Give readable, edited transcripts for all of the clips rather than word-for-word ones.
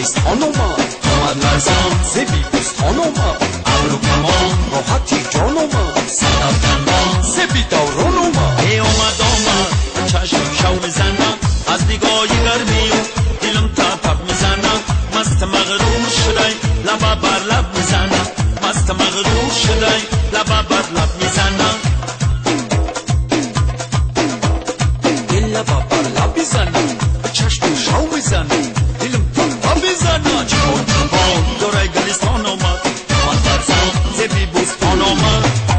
گلستان اومد لرزان ز بیبستان اومد ابرو کمان راحتی جان اومد صدف دندان ز بیداران اومد اومد چشم شو میزنم از نگاه گرمی و دلم تپ میزنم مست مغرور شدی لبا بر لب میزنم مست مغرور شدی لبا بر لب میزنم دل لبا بر لب میزنم چشم شو میزنم دلم تپ میزنم چون دورای گلستان اومد لرزان ز بیبستان اومد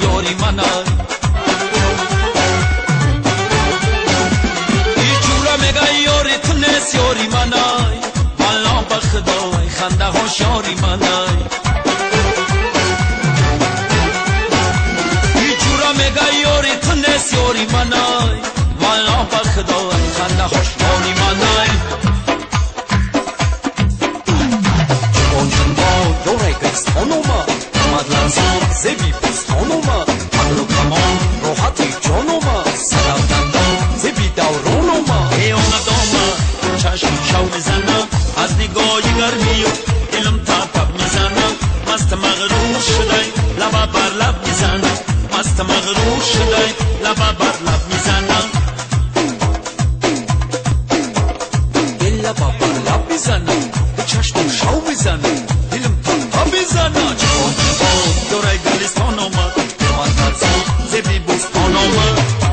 یاری منای ای جورا میگه یاری تونست یاری منای والا بخدای خنده هاش یاری منای ای جورا میگه یاری تونست یاری منای والا بخدای خنده هاش یاری منای جوان جنبا دورای گلستان اومد لرزان ز بیبستان اومد ابرو کمان راحتی جان اومد صدف دندان ز بیداران اومد اومد چشم شو میزنم از نگاه گرمی و دلم تپ میزنم مست مغرور شدی لبا بر لب میزنم مست مغرور شدی لبا بر لب میزنم دل لبا بر لب میزنم به چشم شو میزنم دلم تپ میزنم دورای گلستان اومد لرزان ز بیبستان اومد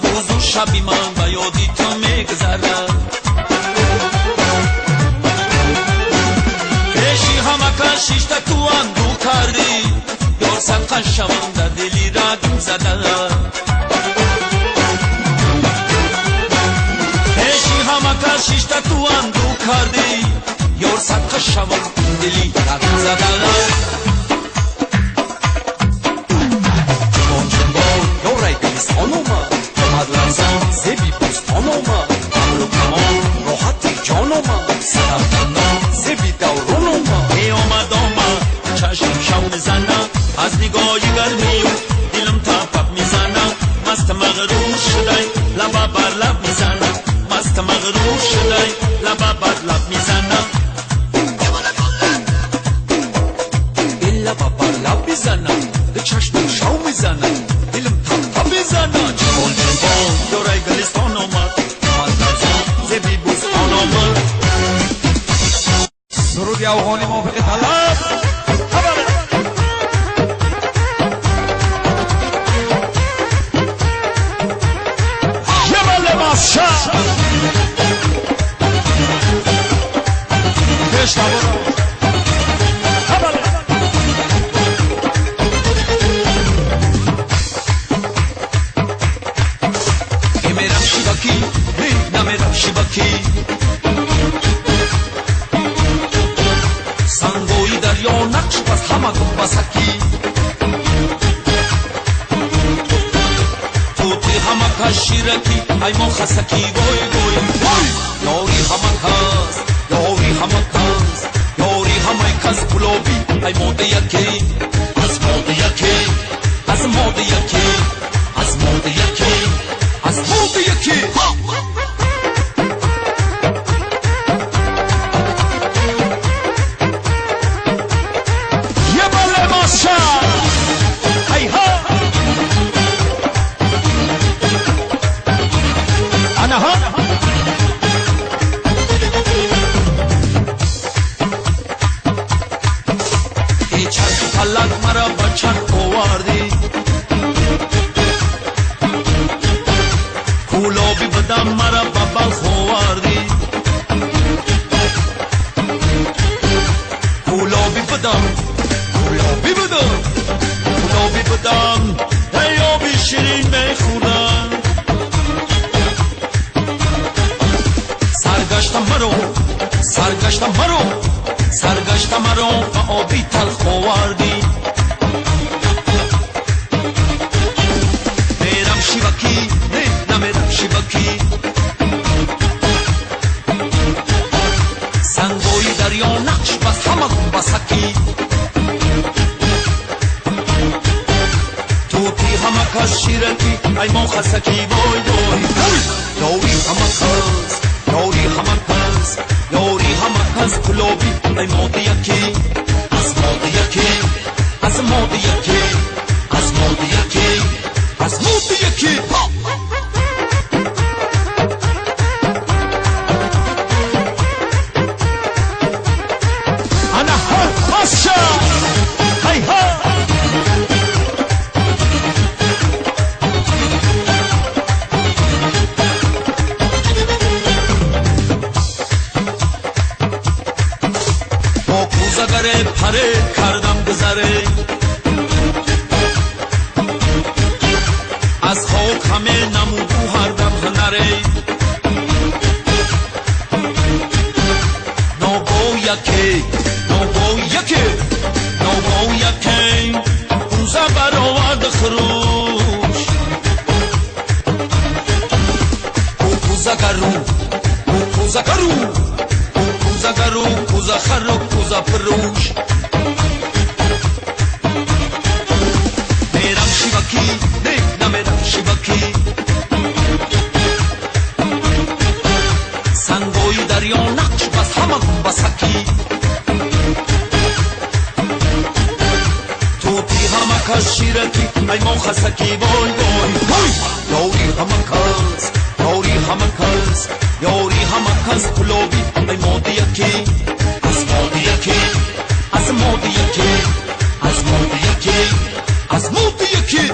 روز و شبی من و یادی تو میگذرد پیشی همه کشیش تو اندو کردی یار سنقن شوم در دلی را دم زده پیشی همه کشیش تو اندو کردی یار سنقن شوم دلی را دم زده گلستان اومد لرزان ز بیبستان اومد ابرو کمان راحتی جان اومد صدف دندان ز بیداران اومد اومد چشم شو میزنم از نگاه گرمی و دلم تپ میزنم مست مغرور شدی لبا بر لب میزنم مست مغرور شدی لبا بر لب میزنم دل لبا بر لب میزنم به چشم شو میزنم دلم تپ میزنم چون دورای گلستان اومد لرزان ز بیبستان اومد سرود افغانی موافق طلب جبل ماسا پیش سنگوی دریا نقش پس همه گم بسکی توتی همه کشیرکی ای ما خسکی وای وای وای یاری همه کس یاری همه کس یاری همه کس گلابی ای موده یکی از موده یکی از موده یکی از موده یکی از موده یکی آوردی گلابی بدم گلابی بدم گلابی بدم ای آبی شیرین میخورم سرگشتم مرو و آبی تلخ آوردی میرم شیوکی نمیرم شیوکی سنگوی دریا نقش بس همه بسکی توتی همه کس شیرکی ای ما خسکی وای وای یاری همه کس یاری همه کس یاری همه کس گلابی ای ماده یکی از ماده یکی از ماده یکی از ماده یکی از ماده یکی انا هاشا هی ها با کوزگره پره کردم گذره از خاک همه نمودو هردم هنره نوبو یکی نوبو یکی نوبو یکی کوزه برآورد خروش کوزگرو کوزگرو کوزگرو کوزه خر و کوزه فروش میرم شیوکی نمیرم شیوکی سنگوی دریا نقش بس همه بسکی توتی همه کس شیرکی ای ما خسکی وای وای یاری همه کس یاری همه کس یاری همه کس گلابی ای ماده یکی از ماده یکی از ماده یکی از ماده یکی از ماده یکی